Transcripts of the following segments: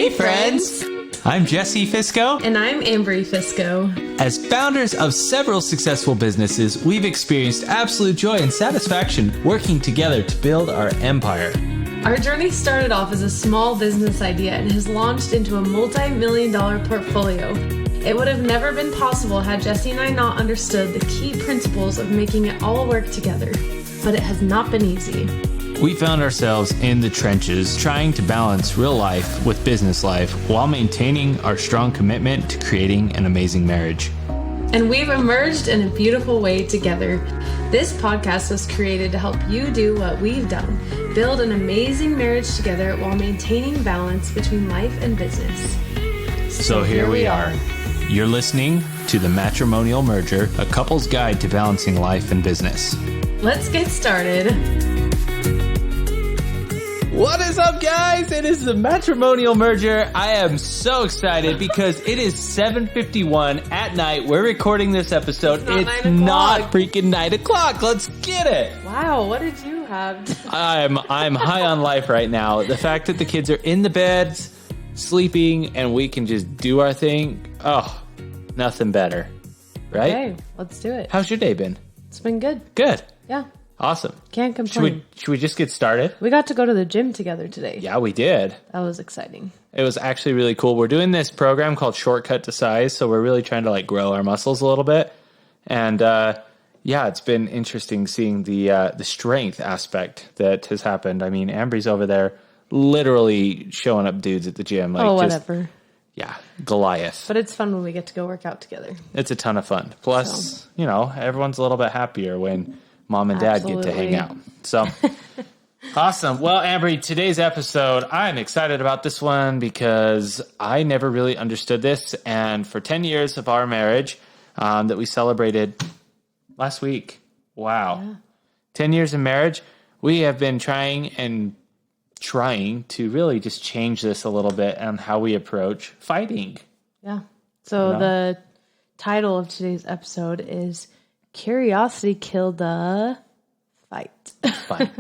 Hey, friends! I'm Jesse Fisco. And I'm Ambry Fisco. As founders of several successful businesses, we've experienced absolute joy and satisfaction working together to build our empire. Our journey started off as a small business idea and has launched into a multi-million-dollar portfolio. It would have never been possible had Jesse and I not understood the key principles of making it all work together. But it has not been easy. We found ourselves in the trenches trying to balance real life with business life while maintaining our strong commitment to creating an amazing marriage. And we've emerged in a beautiful way together. This podcast was created to help you do what we've done, build an amazing marriage together while maintaining balance between life and business. So here we are. You're listening to the Matrimonial Merger, a couple's guide to balancing life and business. Let's get started. What is up, guys? It is the Matrimonial Merger. I am so excited because it is 7:51 at night. We're recording this episode. It's not freaking 9 o'clock. Let's get it. Wow, what did you have? I'm high on life right now. The fact that the kids are in the beds, sleeping, and we can just do our thing. Oh, nothing better. Right? Okay, let's do it. How's your day been? It's been good. Good. Yeah. Awesome. Can't complain. Should we just get started? We got to go to the gym together today. Yeah, we did. That was exciting. It was actually really cool. We're doing this program called Shortcut to Size, so we're really trying to grow our muscles a little bit. And yeah, it's been interesting seeing the strength aspect that has happened. I mean, Ambry's over there literally showing up dudes at the gym. Whatever. Yeah, Goliath. But it's fun when we get to go work out together. It's a ton of fun. Plus, everyone's a little bit happier when Mom and Dad get to hang out. So, awesome. Well, Ambry, today's episode, I'm excited about this one because I never really understood this. And for 10 years of our marriage that we celebrated last week, wow. Yeah. 10 years of marriage, we have been trying to really just change this a little bit on how we approach fighting. Yeah. So the title of today's episode is Curiosity Killed the Fight.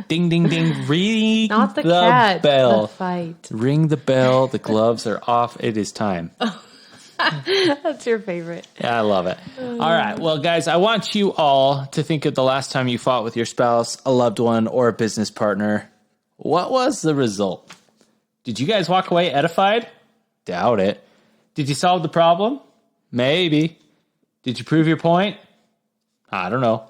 Ding, ding, ding. Ring Not the cat, bell. The fight. Ring the bell. The gloves are off. It is time. That's your favorite. Yeah, I love it. All right. Well, guys, I want you all to think of the last time you fought with your spouse, a loved one, or a business partner. What was the result? Did you guys walk away edified? Doubt it. Did you solve the problem? Maybe. Did you prove your point? I don't know.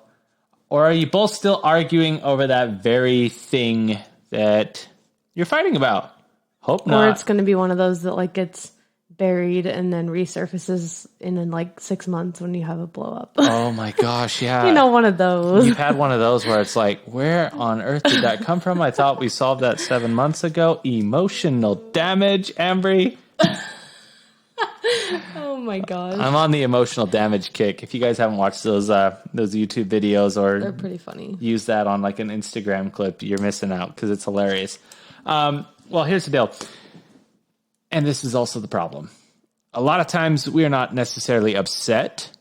Or are you both still arguing over that very thing that you're fighting about? Hope not. Or it's going to be one of those that gets buried and then resurfaces in 6 months when you have a blow up. Oh my gosh, yeah. One of those. You've had one of those where it's where on earth did that come from? I thought we solved that 7 months ago. Emotional damage, Ambry. Oh my gosh. I'm on the emotional damage kick. If you guys haven't watched those YouTube videos or they're pretty funny. Use that on an Instagram clip, you're missing out because it's hilarious. Well, here's the deal. And this is also the problem. A lot of times we are not necessarily upset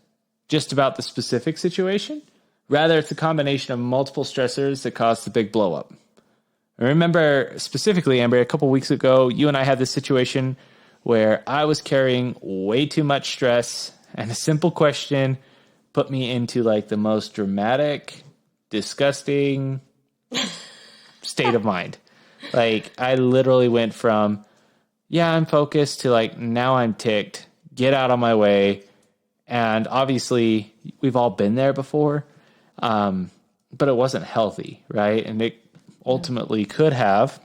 just about the specific situation. Rather, it's a combination of multiple stressors that cause the big blow up. I remember specifically, Ambry, a couple weeks ago, you and I had this situation where I was carrying way too much stress, and a simple question put me into the most dramatic, disgusting state of mind. I literally went from, yeah, I'm focused to now I'm ticked, get out of my way. And obviously we've all been there before, but it wasn't healthy, right? And it ultimately could have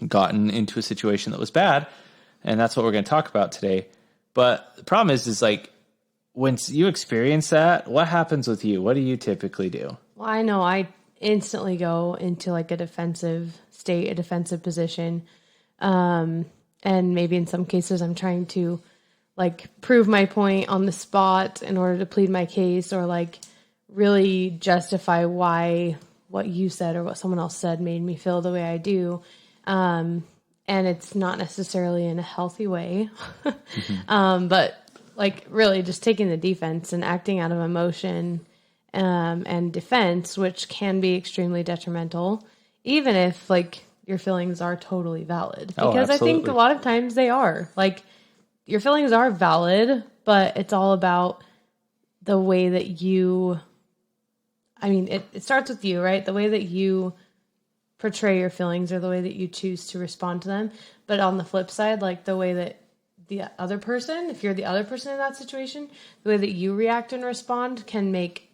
gotten into a situation that was bad. And that's what we're going to talk about today. But the problem is when you experience that, what happens with you? What do you typically do? Well, I know I instantly go into a defensive state, a defensive position. And maybe in some cases I'm trying to prove my point on the spot in order to plead my case or really justify why what you said or what someone else said made me feel the way I do. And it's not necessarily in a healthy way, but really just taking the defense and acting out of emotion and defense, which can be extremely detrimental, even if your feelings are totally valid. Oh, Because I think absolutely. a lot of times they are. Like, your feelings are valid, but it's all about the way that you, I mean, it starts with you, right? The way that you portray your feelings or the way that you choose to respond to them. But on the flip side, like the way that the other person, if you're the other person in that situation, the way that you react and respond can make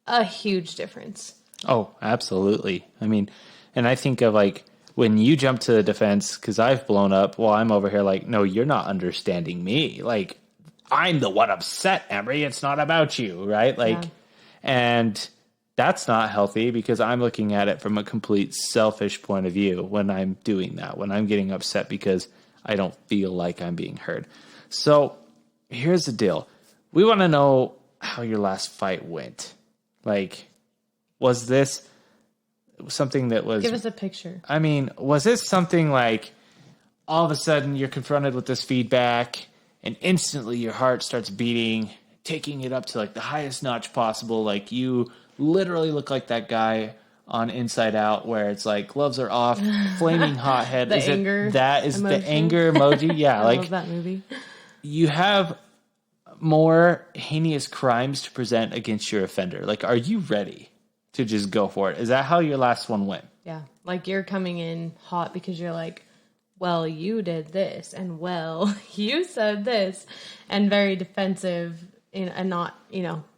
a huge difference. Oh, absolutely. I mean, and I think of like when you jump to the defense, because I've blown up while I'm over here like, no, you're not understanding me. Like, I'm the one upset, Ambry. It's not about you, right? Like, Yeah. and that's not healthy because I'm looking at it from a complete selfish point of view when I'm doing that, when I'm getting upset because I don't feel like I'm being heard. So here's the deal. We want to know how your last fight went. Like, was this something that was... Give us a picture. I mean, was this something like all of a sudden you're confronted with this feedback and instantly your heart starts beating, taking it up to like the highest notch possible? Like you literally look like that guy on Inside Out where it's like gloves are off, flaming hot head. The Is anger it that is emoji. the anger emoji? Yeah, I like love that movie. you have more heinous crimes to present against your offender. Like, are you ready to just go for it? Is that how your last one went? Yeah. Like you're coming in hot because you're like, well, you did this and well, you said this, and very defensive and not,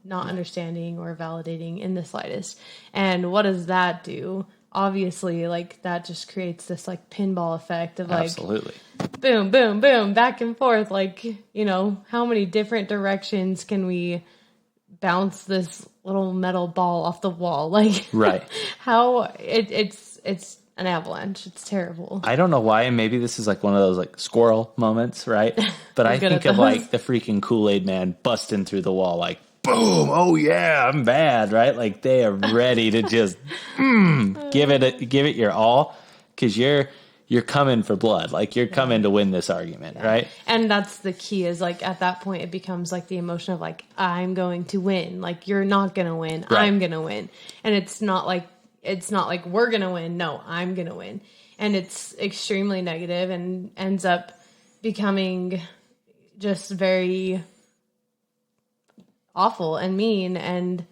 not understanding or validating in the slightest. And what does that do? Obviously, like that just creates this like pinball effect of like, Absolutely. boom, boom, boom, back and forth. Like, how many different directions can we bounce this little metal ball off the wall? Like, Right. how it's an avalanche. It's terrible. I don't know why, and maybe this is like one of those like squirrel moments, right? But I good think at of those. like the freaking Kool-Aid man busting through the wall, like boom, oh yeah, I'm bad, right? Like they are ready to just give it your all because you're coming for blood, like you're coming to win this argument, right? And that's the key is like at that point it becomes like the emotion of like I'm going to win. Like you're not going to win. Right. I'm going to win. And it's not like we're going to win. No, I'm going to win. And it's extremely negative and ends up becoming just very awful and mean and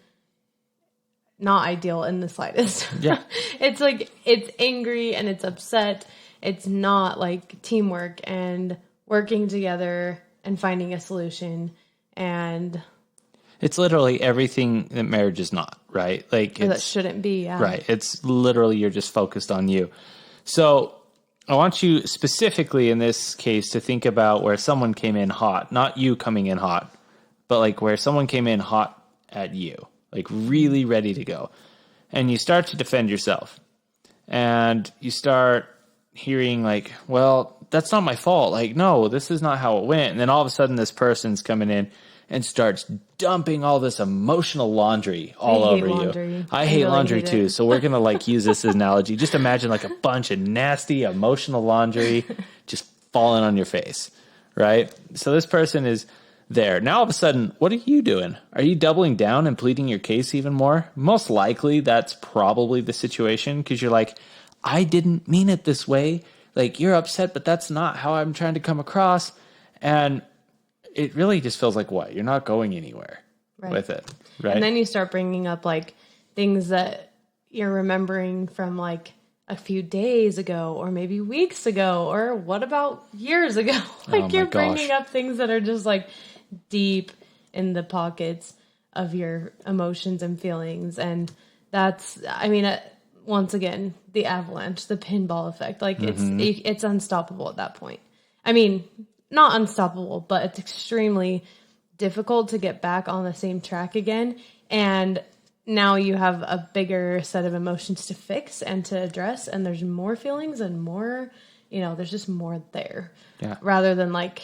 not ideal in the slightest. Yeah. It's like it's angry and it's upset. It's not like teamwork and working together and finding a solution. And It's literally everything that marriage is not, right? Like that it's shouldn't be. Yeah. right. It's literally you're just focused on you. So I want you specifically in this case to think about where someone came in hot, not you coming in hot, but like where someone came in hot at you, like really ready to go. And you start to defend yourself and you start hearing like, well, that's not my fault. Like, no, this is not how it went. And then all of a sudden this person's coming in and starts dumping all this emotional laundry all over you. I hate really laundry hate too. it. So we're going to like use this as an analogy. Just imagine like a bunch of nasty emotional laundry just falling on your face, right? So this person is there. Now all of a sudden, what are you doing? Are you doubling down and pleading your case even more? Most likely that's probably the situation because you're like, I didn't mean it this way. Like you're upset, but that's not how I'm trying to come across. And it really just feels like what? You're not going anywhere with it, right? And then you start bringing up like things that you're remembering from like a few days ago or maybe weeks ago or what about years ago? Like you're bringing up things that are just like deep in the pockets of your emotions and feelings. And that's, I mean, once again, the avalanche, the pinball effect, like it's unstoppable at that point. I mean, not unstoppable, but it's extremely difficult to get back on the same track again. And now you have a bigger set of emotions to fix and to address. And there's more feelings and more, there's just more there. Yeah. Rather than like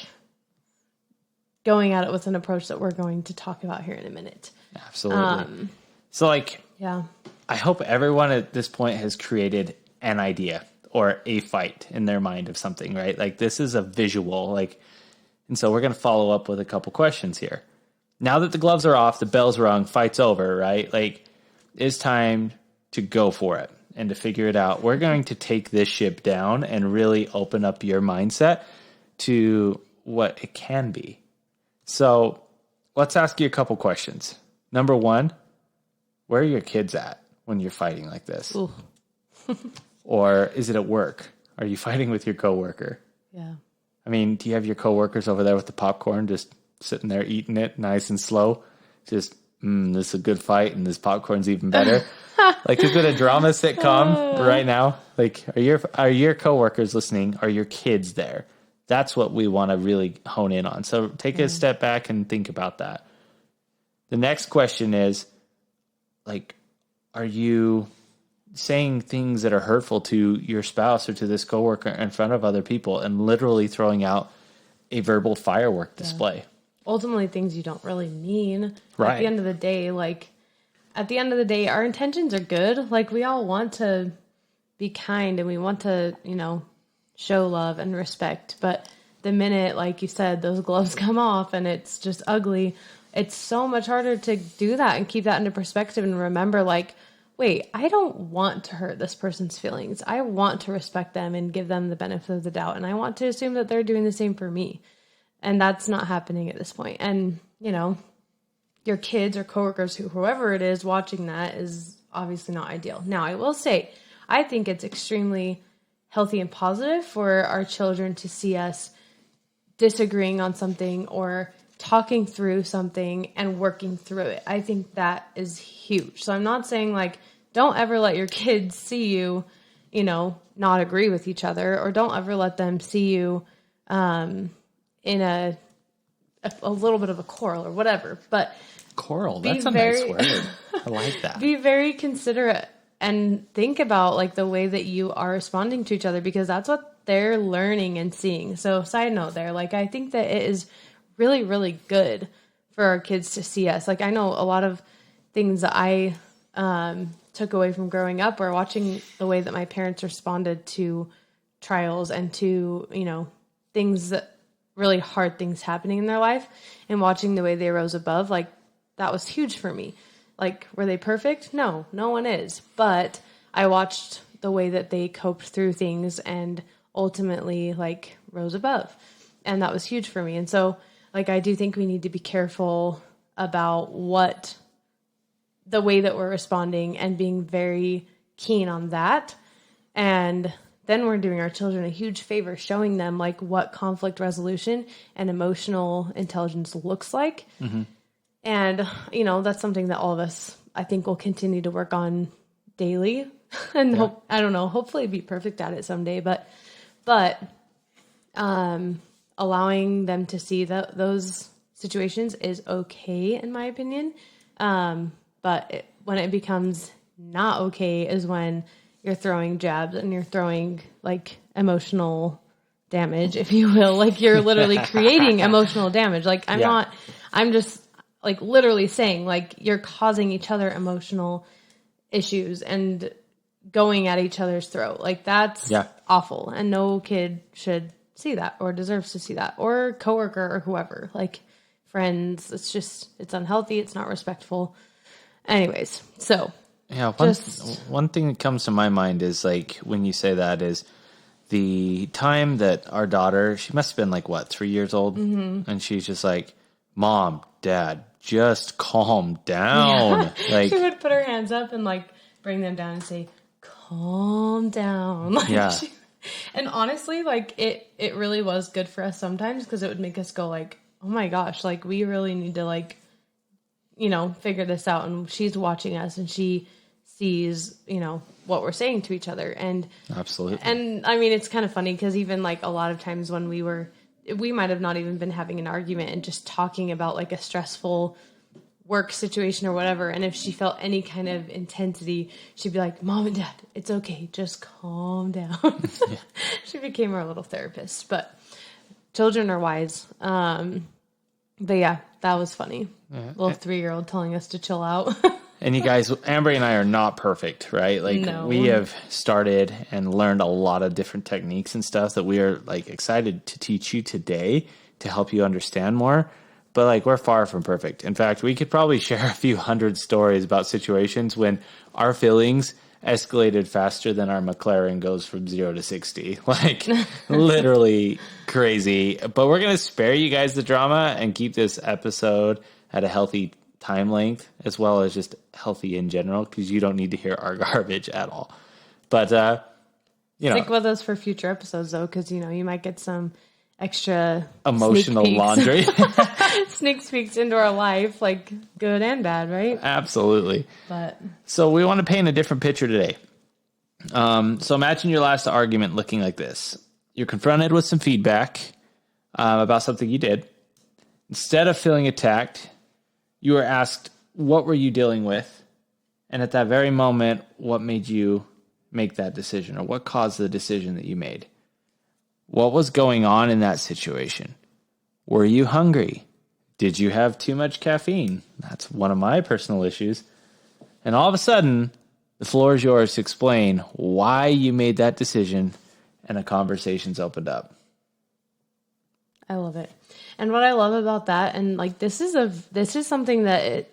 going at it with an approach that we're going to talk about here in a minute. Absolutely. So like, Yeah. I hope everyone at this point has created an idea or a fight in their mind of something, right? Like this is a visual, like, and so we're going to follow up with a couple questions here. Now that the gloves are off, the bell's rung, fight's over, right? Like it's time to go for it. and to figure it out. We're going to take this ship down and really open up your mindset to what it can be. So let's ask you a couple questions. Number one, where are your kids at when you're fighting like this? Or is it at work? Are you fighting with your coworker? Yeah. I mean, do you have your coworkers over there with the popcorn just sitting there eating it nice and slow? Just, this is a good fight and this popcorn's even better. Like, is it a drama sitcom right now? Like, are your coworkers listening? Are your kids there? That's what we want to really hone in on. So take a step back and think about that. The next question is, like, are you saying things that are hurtful to your spouse or to this coworker in front of other people and literally throwing out a verbal firework display? Ultimately, things you don't really mean. Right. At the end of the day, our intentions are good. Like, we all want to be kind and we want to, show love and respect. But the minute, like you said, those gloves come off and it's just ugly, it's so much harder to do that and keep that into perspective and remember, like, wait, I don't want to hurt this person's feelings. I want to respect them and give them the benefit of the doubt. And I want to assume that they're doing the same for me. And that's not happening at this point. And, your kids or coworkers, whoever it is watching that, is obviously not ideal. Now, I will say, I think it's extremely healthy and positive for our children to see us disagreeing on something or talking through something and working through it. I think that is huge. So I'm not saying, like, don't ever let your kids see you, not agree with each other, or don't ever let them see you in a little bit of a quarrel or whatever. But quarrel, that's a nice word. I like that. Be very considerate and think about, like, the way that you are responding to each other, because that's what they're learning and seeing. So side note there, like, I think that it is really, really good for our kids to see us. Like, I know a lot of things that I took away from growing up were watching the way that my parents responded to trials and to, things that really hard things happening in their life, and watching the way they rose above. Like, that was huge for me. Like, were they perfect? No, no one is. But I watched the way that they coped through things and ultimately, like, rose above. And that was huge for me. And so, like, I do think we need to be careful about the way that we're responding and being very keen on that. And then we're doing our children a huge favor, showing them, like, what conflict resolution and emotional intelligence looks like. Mm-hmm. And, that's something that all of us, I think, will continue to work on daily. And I don't know, hopefully be perfect at it someday. But allowing them to see those situations is okay, in my opinion. But when it becomes not okay is when you're throwing jabs and you're throwing, like, emotional damage, if you will. Like, you're literally creating emotional damage. Like, I'm just, like, literally saying, like, you're causing each other emotional issues and going at each other's throat. Like, that's awful. And no kid should see that or deserves to see that, or coworker or whoever, like, friends. It's unhealthy. It's not respectful. Anyways, so one thing that comes to my mind is, like, when you say that, is the time that our daughter, she must have been, like, 3 years old, and she's just like, Mom, Dad, just calm down. Yeah. Like, she would put her hands up and, like, bring them down and say, calm down. Like, and honestly, like, it really was good for us sometimes, because it would make us go, like, oh my gosh, like, we really need to, like, figure this out. And she's watching us and she sees, what we're saying to each other. And absolutely. And I mean, it's kind of funny, because even, like, a lot of times when we might have not even been having an argument and just talking about, like, a stressful work situation or whatever. And if she felt any kind of intensity, she'd be like, Mom and Dad, it's okay. Just calm down. She became our little therapist. But children are wise. But yeah, that was funny. Little 3-year-old telling us to chill out. And you guys, Ambry and I are not perfect, right? Like, we have started and learned a lot of different techniques and stuff that we are, like, excited to teach you today to help you understand more. But, like, we're far from perfect. In fact, we could probably share a few hundred stories about situations when our feelings escalated faster than our McLaren goes from 0 to 60. Like, literally crazy. But we're going to spare you guys the drama and keep this episode at a healthy time length, as well as just healthy in general, because you don't need to hear our garbage at all. But, stick with us for future episodes, though, because, you might get some extra emotional laundry. Sneak peeks into our life, like good and bad, right? Absolutely. But so we want to paint a different picture today. So imagine your last argument looking like this. You're confronted with some feedback about something you did. Instead of feeling attacked, you were asked, what were you dealing with? And at that very moment, what made you make that decision, or what caused the decision that you made? What was going on in that situation? Were you hungry? Did you have too much caffeine? That's one of my personal issues. And all of a sudden, the floor is yours to explain why you made that decision, and a conversation's opened up. I love it. And what I love about that, and like this is something that it,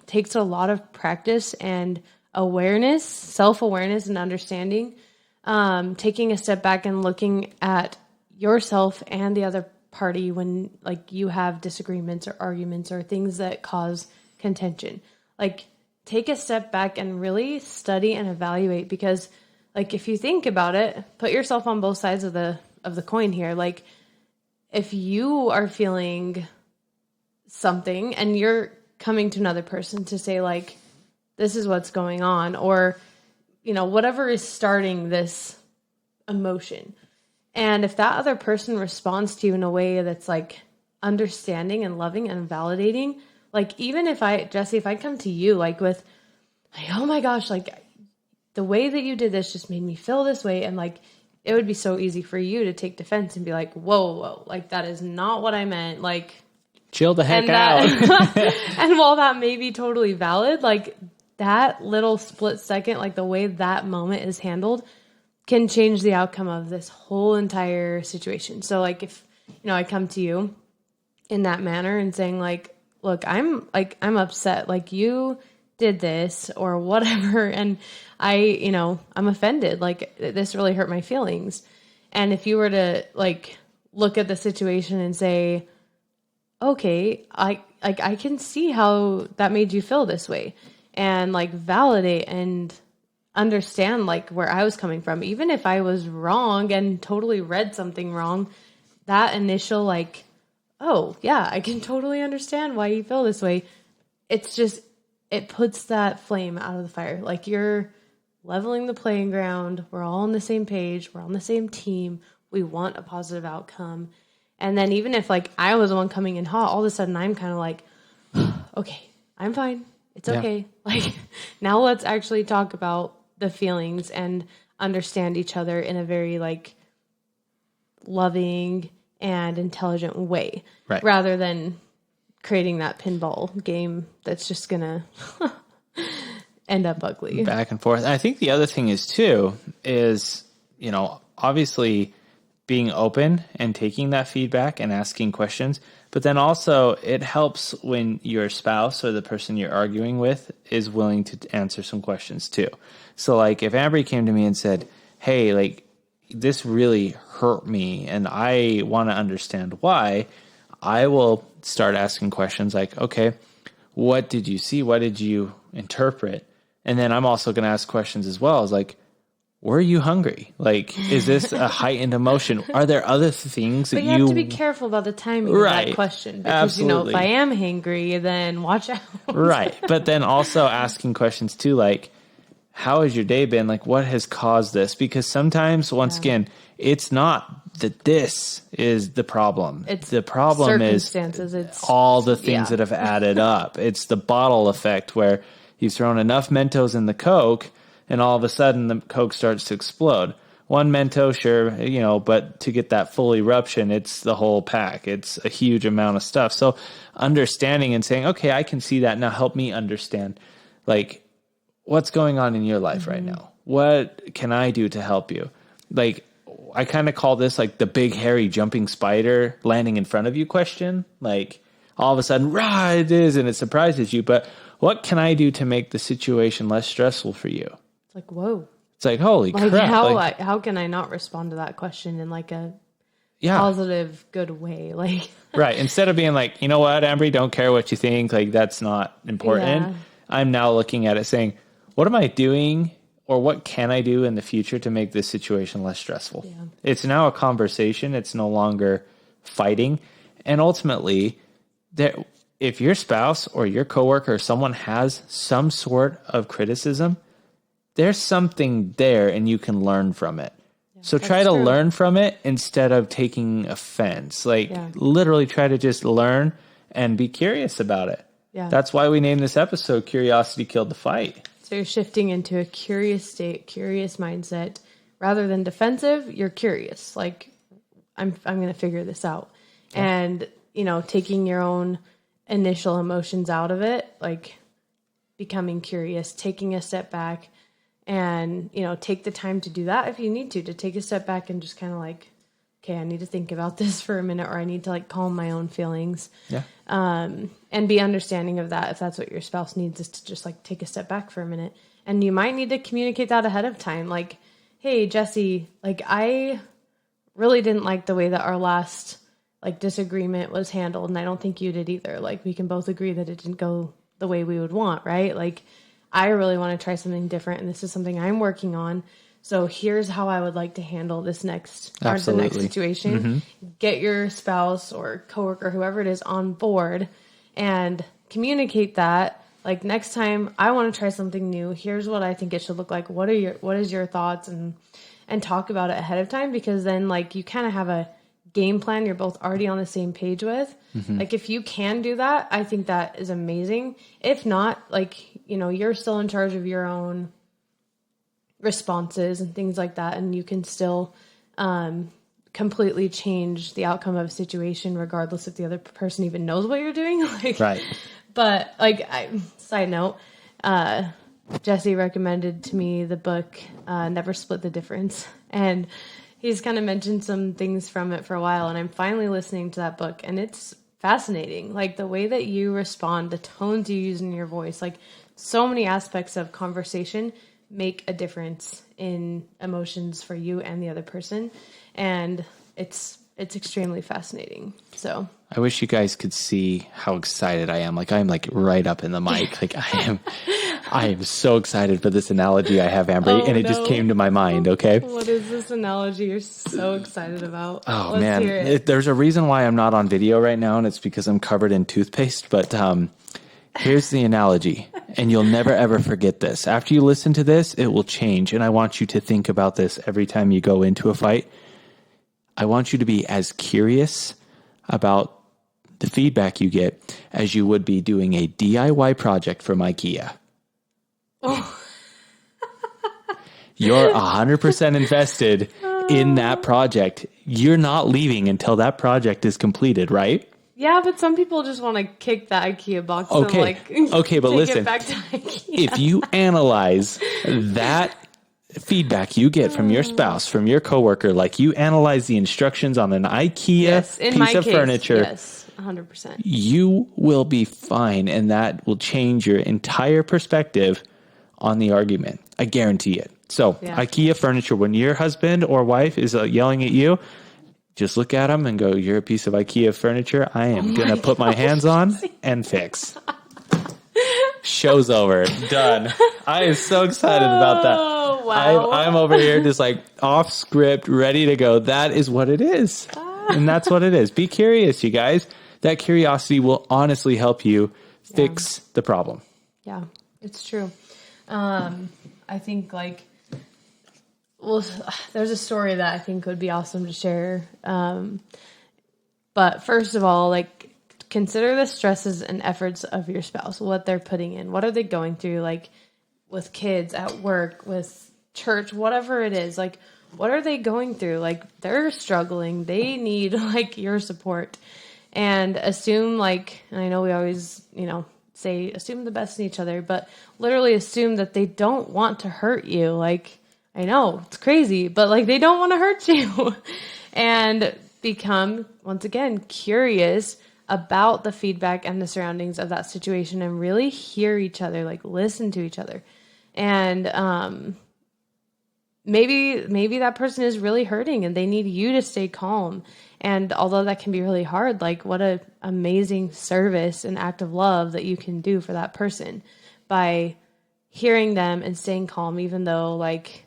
takes a lot of practice and awareness, self-awareness and understanding. Taking a step back and looking at yourself and the other party when like you have disagreements or arguments or things that cause contention. Like take a step back and really study and evaluate, because like if you think about it, put yourself on both sides of the coin here. Like if you are feeling something and you're coming to another person to say like, this is what's going on, or whatever is starting this emotion. And if that other person responds to you in a way that's like understanding and loving and validating, like even if Jesse, if I come to you like with, like, oh my gosh, like the way that you did this just made me feel this way. And like, it would be so easy for you to take defense and be like, whoa, like that is not what I meant. Like chill the heck out. And while that may be totally valid, like that little split second, like the way that moment is handled can change the outcome of this whole entire situation. So like if, I come to you in that manner and saying like, look, I'm upset, like you did this or whatever. And I'm offended. Like this really hurt my feelings. And if you were to like look at the situation and say, okay, I can see how that made you feel this way, and like validate and understand like where I was coming from, even if I was wrong and totally read something wrong, that initial like, oh yeah, I can totally understand why you feel this way. It's just, it puts that flame out of the fire. Like you're leveling the playing ground. We're all on the same page. We're on the same team. We want a positive outcome. And then even if like I was the one coming in hot, all of a sudden I'm kind of like, okay, I'm fine. It's okay. Like now let's actually talk about the feelings and understand each other in a very like loving and intelligent way, right, rather than creating that pinball game that's just gonna end up ugly. Back and forth. And I think the other thing is too is, obviously being open and taking that feedback and asking questions, but then also it helps when your spouse or the person you're arguing with is willing to answer some questions too. So like if Ambry came to me and said, hey, like this really hurt me and I want to understand why, I will start asking questions like, okay, what did you see? What did you interpret? And then I'm also going to ask questions as well as like, were you hungry? Like, is this a heightened emotion? Are there other things that you have to be careful about the timing of that question, because absolutely, if I am hangry, then watch out. Right. But then also asking questions too, like, how has your day been? Like, what has caused this? Because sometimes, once again, it's not that this is the problem. It's the problem is it's all the things that have added up. It's the bottle effect where you've thrown enough Mentos in the Coke and all of a sudden the Coke starts to explode. One Mento, sure, but to get that full eruption, it's the whole pack. It's a huge amount of stuff. So understanding and saying, okay, I can see that. Now help me understand, like, what's going on in your life right now? What can I do to help you? Like, I kind of call this like the big, hairy, jumping spider landing in front of you question. Like, all of a sudden, rah, it is, and it surprises you. But what can I do to make the situation less stressful for you? It's like, whoa. It's like, holy Like, crap. how can I not respond to that question in like a yeah. positive, good way? Like, right. Instead of being like, you know what, Ambry, don't care what you think. Like, that's not important. Yeah. I'm now looking at it saying, what am I doing or what can I do in the future to make this situation less stressful? Yeah. It's now a conversation. It's no longer fighting. And ultimately, if your spouse or your coworker or someone has some sort of criticism, there's something there and you can learn from it. Yeah, so try to learn from it instead of taking offense. Like literally try to just learn and be curious about it. Yeah. That's why we named this episode Curiosity Killed the Fight. So you're shifting into a curious state, curious mindset. Rather than defensive, you're curious. Like, I'm going to figure this out. Yeah. And, you know, taking your own initial emotions out of it, like becoming curious, taking a step back and, you know, take the time to do that if you need to take a step back and just kind of like, okay, I need to think about this for a minute, or I need to like calm my own feelings. Yeah. And be understanding of that if that's what your spouse needs, is to just like take a step back for a minute. And you might need to communicate that ahead of time. Like, hey, Jesse, like I really didn't like the way that our last like disagreement was handled. And I don't think you did either. Like we can both agree that it didn't go the way we would want, right? Like I really want to try something different. And this is something I'm working on. So here's how I would like to handle this next situation. Mm-hmm. Get your spouse or coworker, whoever it is, on board and communicate that. Like next time I want to try something new. Here's what I think it should look like. What is your thoughts, and talk about it ahead of time, because then like you kind of have a game plan you're both already on the same page with. Mm-hmm. Like if you can do that, I think that is amazing. If not, like, you know, you're still in charge of your own responses and things like that, and you can still completely change the outcome of a situation regardless if the other person even knows what you're doing. Like, right. But like, side note, Jesse recommended to me the book Never Split the Difference, and he's kind of mentioned some things from it for a while, and I'm finally listening to that book, and it's fascinating. Like the way that you respond, the tones you use in your voice, like so many aspects of conversation make a difference in emotions for you and the other person. And it's extremely fascinating. So I wish you guys could see how excited I am. Like I'm like right up in the mic. Like I am so excited for this analogy I have, Ambry, and it just came to my mind. Okay. What is this analogy you're so excited about? Oh, let's man. Hear it. There's a reason why I'm not on video right now, and it's because I'm covered in toothpaste, but, here's the analogy, and you'll never, ever forget this. After you listen to this, it will change, and I want you to think about this every time you go into a fight. I want you to be as curious about the feedback you get as you would be doing a DIY project from IKEA. Oh. You're 100% invested in that project. You're not leaving until that project is completed, right? Yeah, but some people just want to kick the IKEA box and but listen, it back to IKEA. If you analyze that feedback you get from your spouse, from your coworker, like you analyze the instructions on an IKEA piece of furniture, yes, 100%. You will be fine, and that will change your entire perspective on the argument. I guarantee it. So, IKEA furniture, when your husband or wife is yelling at you, just look at them and go, you're a piece of IKEA furniture I am going to put my hands on and fix. Show's over. Done. I am so excited about that. Oh, wow. I'm over here just like off script, ready to go. That is what it is. And that's what it is. Be curious, you guys. That curiosity will honestly help you fix the problem. Yeah, it's true. I think like, well, there's a story that I think would be awesome to share. But first of all, like, consider the stresses and efforts of your spouse, what they're putting in. What are they going through? Like with kids, at work, with church, whatever it is, like, what are they going through? Like they're struggling. They need like your support, and assume like, and I know we always, say assume the best in each other, but literally assume that they don't want to hurt you. Like, I know it's crazy, but like they don't want to hurt you. And become, once again, curious about the feedback and the surroundings of that situation, and really hear each other, like listen to each other. And maybe that person is really hurting and they need you to stay calm. And although that can be really hard, like what a amazing service and act of love that you can do for that person by hearing them and staying calm, even though like,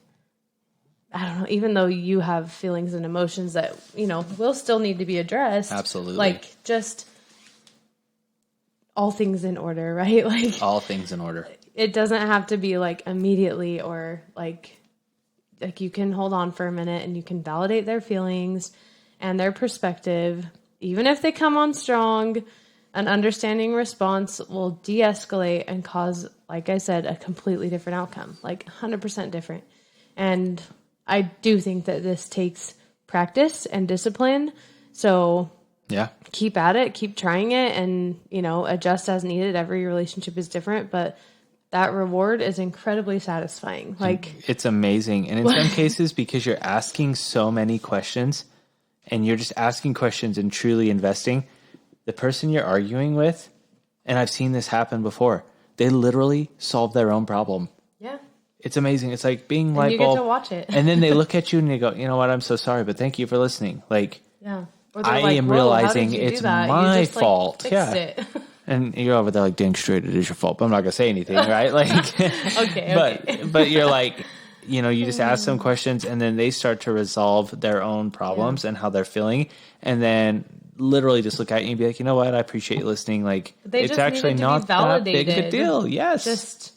I don't know, even though you have feelings and emotions that, will still need to be addressed. Absolutely. Like just all things in order, right? Like all things in order. It doesn't have to be like immediately or like you can hold on for a minute and you can validate their feelings and their perspective. Even if they come on strong, an understanding response will de-escalate and cause, like I said, a completely different outcome, like 100% different. And I do think that this takes practice and discipline. So yeah, keep at it, keep trying it, and, adjust as needed. Every relationship is different, but that reward is incredibly satisfying. Like it's amazing. And in some cases, because you're asking so many questions and you're just asking questions and truly investing, the person you're arguing with, and I've seen this happen before, they literally solve their own problem. Yeah. It's amazing. It's like being and light you bulb. get to watch it. And then they look at you and they go, you know what? I'm so sorry, but thank you for listening. Like, yeah. I am realizing it's my fault. Fixed it. And you're over there like, dang straight, it is your fault. But I'm not going to say anything, right? Like, okay. But you're like, you just ask them questions and then they start to resolve their own problems and how they're feeling. And then literally just look at you and be like, you know what? I appreciate you listening. Like, it's actually not that big of a deal. Yes. Just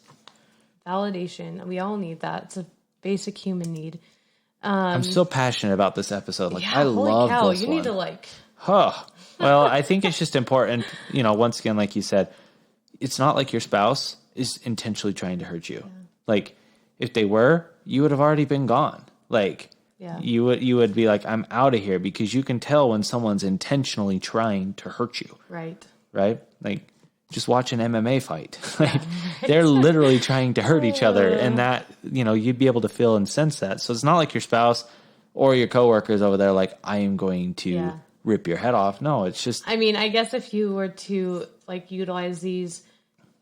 validation. We all need that. It's a basic human need. I'm so passionate about this episode. Like, yeah, I love cow, this you one. need to like... Huh. Well, I think it's just important, once again, like you said, it's not like your spouse is intentionally trying to hurt you. Yeah. Like, if they were, you would have already been gone. Like, you would be like, I'm out of here, because you can tell when someone's intentionally trying to hurt you. Right. Right? Like, just watch an MMA fight. Like, they're literally trying to hurt each other, and that, you'd be able to feel and sense that. So it's not like your spouse or your coworkers over there like, I am going to rip your head off. No, it's just... I mean, I guess if you were to like utilize these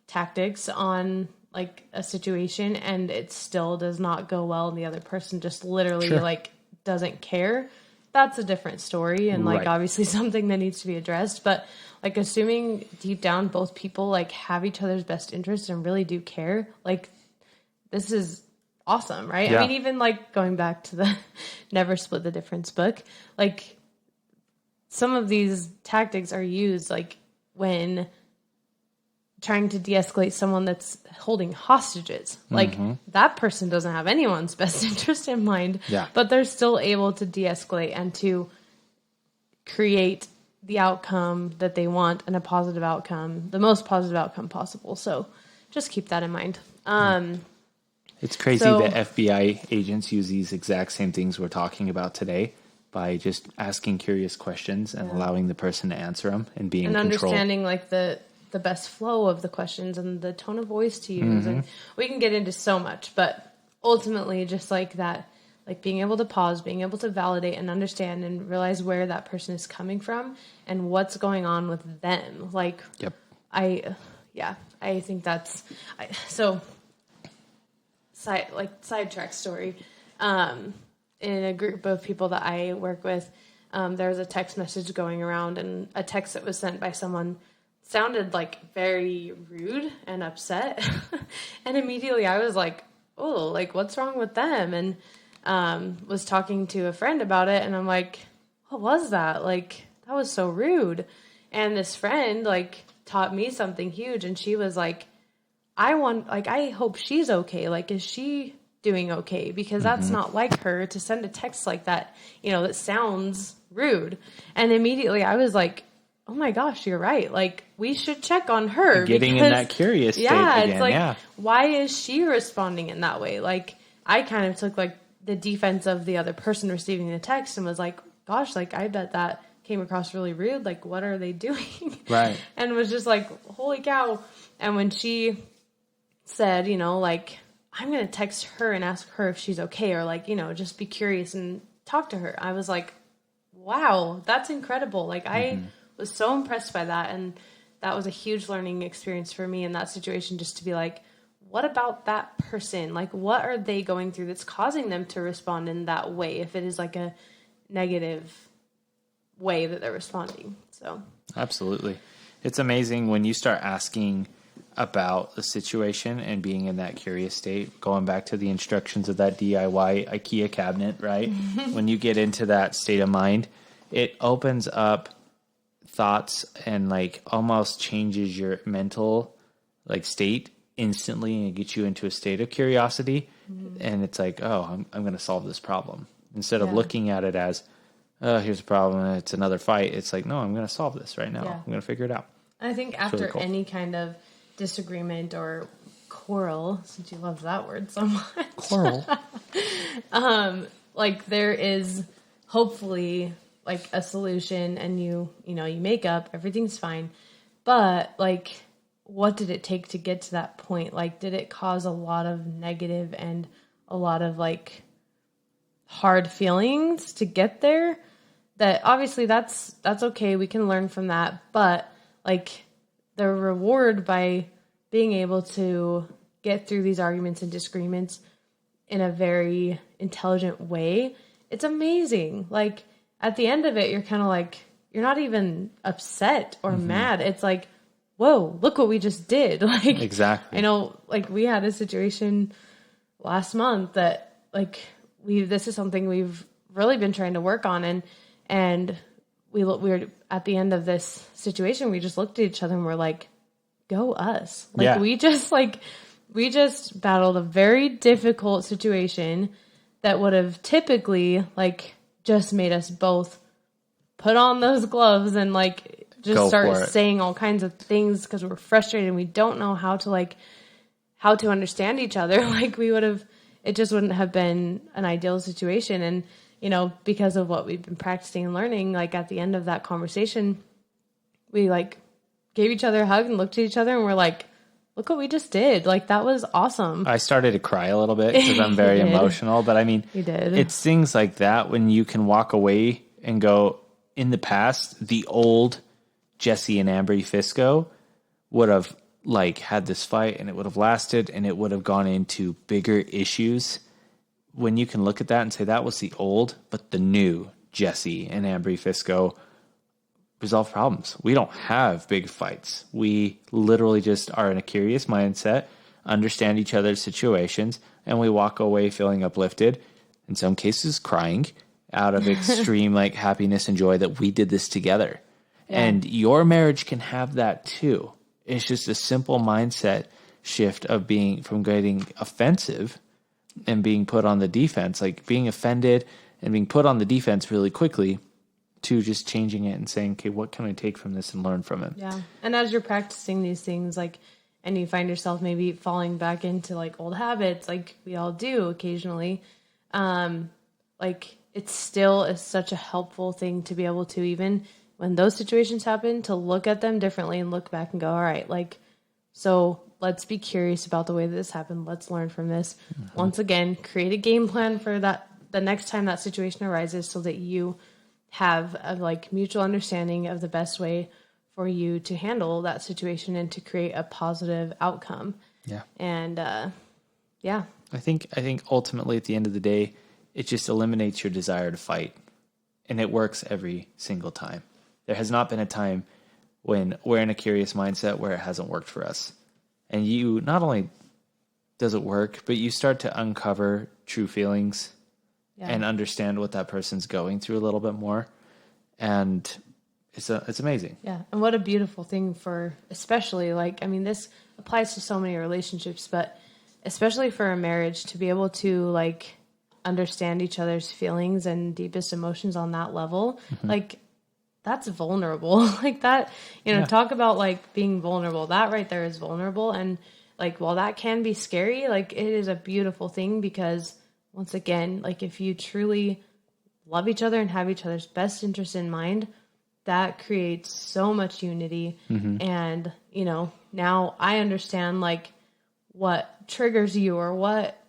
tactics on like a situation and it still does not go well and the other person just literally like doesn't care, that's a different story and like obviously something that needs to be addressed. But like assuming deep down both people like have each other's best interest and really do care, like this is awesome, right? Yeah. I mean, even like going back to the Never Split the Difference book, like some of these tactics are used like when trying to de-escalate someone that's holding hostages. Like that person doesn't have anyone's best interest in mind, but they're still able to de-escalate and to create the outcome that they want and a positive outcome, the most positive outcome possible. So just keep that in mind. It's crazy that FBI agents use these exact same things we're talking about today by just asking curious questions and allowing the person to answer them and being in control. Understanding like the best flow of the questions and the tone of voice to use. And we can get into so much, but ultimately just like that, like being able to pause, being able to validate and understand and realize where that person is coming from and what's going on with them. Like, I think that's, sidetrack story. In a group of people that I work with, there was a text message going around, and a text that was sent by someone sounded like very rude and upset. And immediately I was like, oh, like what's wrong with them? And was talking to a friend about it, and I'm like, what was that? Like, that was so rude. And this friend like taught me something huge, and she was like, I hope she's okay. Like, is she doing okay? Because that's not like her to send a text like that, that sounds rude. And immediately I was like, oh my gosh, you're right. Like, we should check on her. Getting in that curious state again. It's like, why is she responding in that way? Like, I kind of took like the defense of the other person receiving the text and was like, gosh, like I bet that came across really rude. Like, what are they doing? Right. And was just like, holy cow. And when she said, like, I'm going to text her and ask her if she's okay, or like, just be curious and talk to her, I was like, wow, that's incredible. Like, I was so impressed by that. And that was a huge learning experience for me in that situation, just to be like, what about that person? Like, what are they going through that's causing them to respond in that way? If it is like a negative way that they're responding. So Absolutely. It's amazing when you start asking about the situation and being in that curious state, going back to the instructions of that DIY IKEA cabinet, right? When you get into that state of mind, it opens up thoughts and like almost changes your mental like state instantly and gets you into a state of curiosity. And it's like, oh, I'm going to solve this problem. Instead of looking at it as, oh, here's a problem, it's another fight. It's like, no, I'm going to solve this right now. Yeah. I'm going to figure it out. I think after really cool. any kind of disagreement or quarrel, since you love that word so much. Quarrel. Like there is hopefully like a solution and you make up, everything's fine. But like, what did it take to get to that point? Like, did it cause a lot of negative and a lot of like hard feelings to get there? That obviously that's okay. We can learn from that. But like the reward by being able to get through these arguments and disagreements in a very intelligent way, it's amazing. Like at the end of it, you're kind of like, you're not even upset or mad. It's like, whoa, look what we just did. Like, Exactly. I know, like we had a situation last month that like this is something we've really been trying to work on. And we were at the end of this situation, we just looked at each other and we're like, go us. Like we just battled a very difficult situation that would have typically like just made us both put on those gloves and like just start saying all kinds of things because we're frustrated and we don't know how to understand each other. Like it just wouldn't have been an ideal situation. And, because of what we've been practicing and learning, like at the end of that conversation, we like gave each other a hug and looked at each other and we're like, look what we just did. Like that was awesome. I started to cry a little bit because I'm very emotional, but I mean, you did. It's things like that when you can walk away and go, in the past, the old Jesse and Ambry Fisco would have like had this fight and it would have lasted and it would have gone into bigger issues. When you can look at that and say that was the old, but the new Jesse and Ambry Fisco resolve problems. We don't have big fights. We literally just are in a curious mindset, understand each other's situations, and we walk away feeling uplifted, in some cases crying, out of extreme like happiness and joy that we did this together. Yeah. And your marriage can have that too. It's just a simple mindset shift of from getting offensive and being put on the defense, like being offended and being put on the defense really quickly, to just changing it and saying, okay, what can I take from this and learn from it? Yeah. And as you're practicing these things, like, and you find yourself maybe falling back into like old habits, like we all do occasionally, like it still is such a helpful thing to be able to, even when those situations happen, to look at them differently and look back and go, all right, like, so let's be curious about the way that this happened. Let's learn from this. Mm-hmm. Once again, create a game plan for that, the next time that situation arises, so that you have a like mutual understanding of the best way for you to handle that situation and to create a positive outcome. Yeah. And, yeah. I think ultimately at the end of the day, it just eliminates your desire to fight, and it works every single time. There has not been a time when we're in a curious mindset where it hasn't worked for us. And you, not only does it work, but you start to uncover true feelings and understand what that person's going through a little bit more. And it's amazing. Yeah. And what a beautiful thing for, especially like, I mean, this applies to so many relationships, but especially for a marriage, to be able to like understand each other's feelings and deepest emotions on that level. Mm-hmm. Like that's vulnerable. Like that, talk about like being vulnerable. That right there is vulnerable. And like, while that can be scary, like it is a beautiful thing, because once again, like if you truly love each other and have each other's best interest in mind, that creates so much unity. Mm-hmm. And, now I understand like what triggers you or what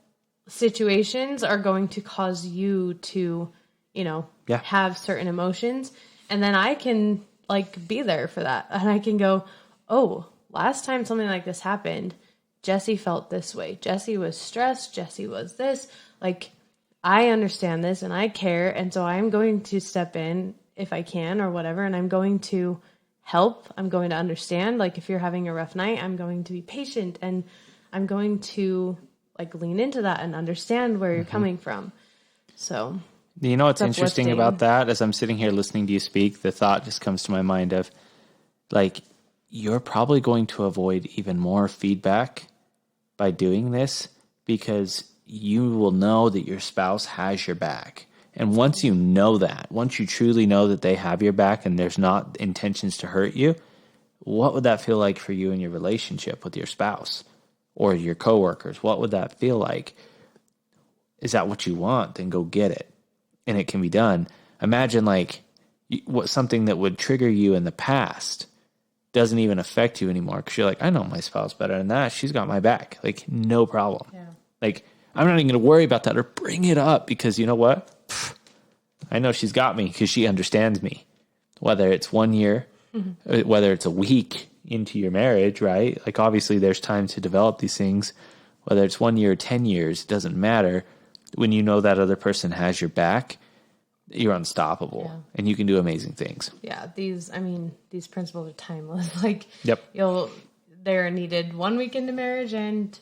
situations are going to cause you to, have certain emotions. And then I can like be there for that. And I can go, oh, last time something like this happened, Jesse felt this way. Jesse was stressed. Jesse was this. Like, I understand this and I care. And so I'm going to step in if I can or whatever. And I'm going to help. I'm going to understand. Like, if you're having a rough night, I'm going to be patient and I'm going to like lean into that and understand where you're coming from. So, you know, what's interesting about that, as I'm sitting here listening to you speak, the thought just comes to my mind of like, you're probably going to avoid even more feedback by doing this because you will know that your spouse has your back. And once you know that, once you truly know that they have your back and there's not intentions to hurt you, what would that feel like for you in your relationship with your spouse or your coworkers? What would that feel like? Is that what you want? Then go get it. And it can be done. Imagine like what something that would trigger you in the past doesn't even affect you anymore because you're like, I know my spouse better than that. She's got my back. Like, no problem. Yeah. Like, I'm not even going to worry about that or bring it up because you know what? I know she's got me because she understands me. Whether it's 1 year, whether it's a week into your marriage, right? Like, obviously, there's time to develop these things. Whether it's 1 year or 10 years, it doesn't matter. When you know that other person has your back, you're unstoppable and you can do amazing things. Yeah. These principles are timeless. Like, yep. They're needed 1 week into marriage and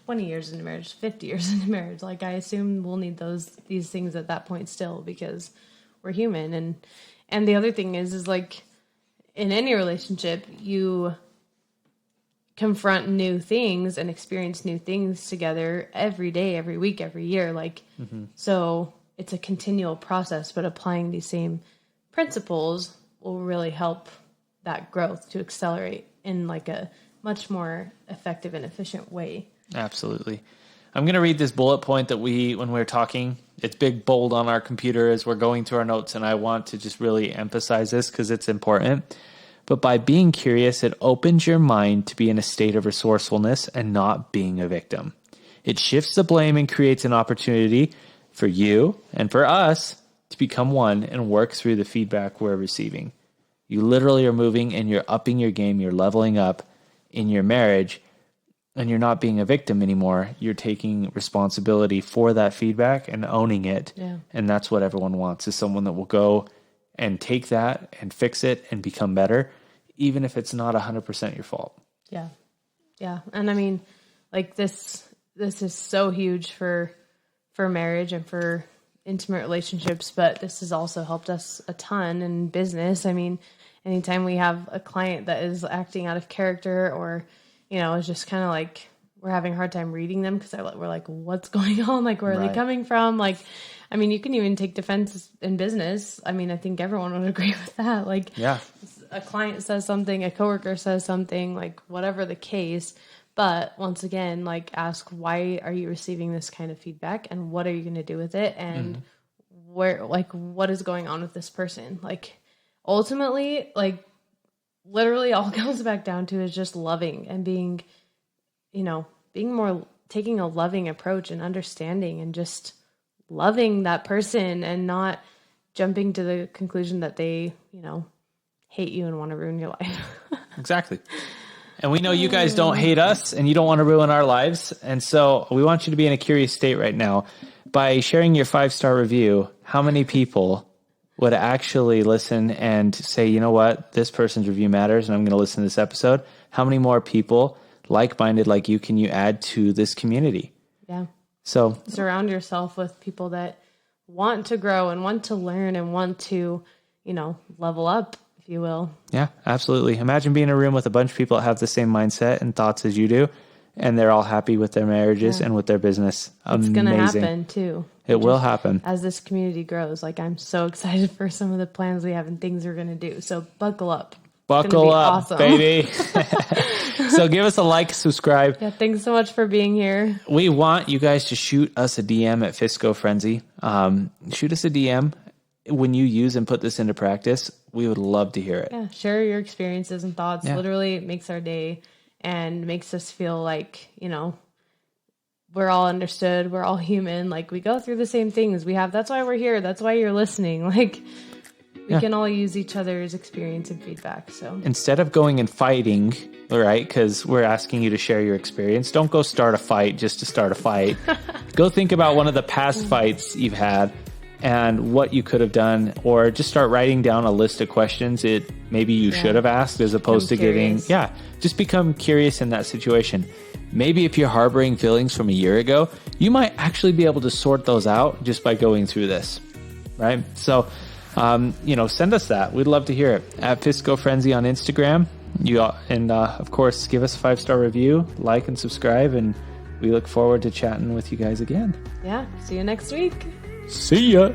20 years into marriage, 50 years into marriage. Like, I assume we'll need these things at that point still because we're human. And the other thing is like in any relationship, you confront new things and experience new things together every day, every week, every year. Like, so it's a continual process, but applying these same principles will really help that growth to accelerate in like a much more effective and efficient way. Absolutely. I'm going to read this bullet point that when we're talking, it's big, bold on our computer as we're going through our notes. And I want to just really emphasize this because it's important. But by being curious, it opens your mind to be in a state of resourcefulness and not being a victim. It shifts the blame and creates an opportunity for you and for us to become one and work through the feedback we're receiving. You literally are moving and you're upping your game. You're leveling up in your marriage and you're not being a victim anymore. You're taking responsibility for that feedback and owning it. Yeah. And that's what everyone wants, is someone that will go and take that and fix it and become better, even if it's not 100% your fault. Yeah. Yeah. And I mean, like this is so huge for marriage and for intimate relationships, but this has also helped us a ton in business. I mean, anytime we have a client that is acting out of character or, is just kind of like we're having a hard time reading them because we're like, what's going on? Like, where are they coming from? Like, I mean, you can even take defense in business. I mean, I think everyone would agree with that. Like, yeah, a client says something, a coworker says something, like whatever the case. But once again, like, ask, why are you receiving this kind of feedback and what are you going to do with it? And what is going on with this person? Like, ultimately, like, literally all it comes back down to is just loving and being more, taking a loving approach and understanding and just loving that person and not jumping to the conclusion that they, hate you and want to ruin your life. Exactly. And we know you guys don't hate us and you don't want to ruin our lives. And so we want you to be in a curious state right now. By sharing your 5-star review, how many people would actually listen and say, you know what, this person's review matters and I'm going to listen to this episode? How many more people like-minded like you can you add to this community? Yeah. So surround yourself with people that want to grow and want to learn and want to, level up, if you will. Yeah, absolutely. Imagine being in a room with a bunch of people that have the same mindset and thoughts as you do, and they're all happy with their marriages and with their business. It's going to happen too. It will happen. As this community grows. Like, I'm so excited for some of the plans we have and things we're going to do. So buckle up. Buckle up, awesome. Baby. So give us a like, subscribe. Yeah, thanks so much for being here. We want you guys to shoot us a DM at Fisco Frenzy. Shoot us a DM when you use and put this into practice. We would love to hear it. Yeah, share your experiences and thoughts. Yeah. Literally, it makes our day and makes us feel like, we're all understood. We're all human. Like, we go through the same things. That's why we're here. That's why you're listening. Like, We can all use each other's experience and feedback. So instead of going and fighting, all right, because we're asking you to share your experience, don't go start a fight just to start a fight. Go think about one of the past fights you've had and what you could have done, or just start writing down a list of questions maybe you should have asked, as opposed to curious. just become curious in that situation. Maybe if you're harboring feelings from a year ago, you might actually be able to sort those out just by going through this, right? So, send us that. We'd love to hear it at Fisco Frenzy on Instagram. Of course, give us a 5-star review, like and subscribe, and we look forward to chatting with you guys again. Yeah. See you next week. See ya.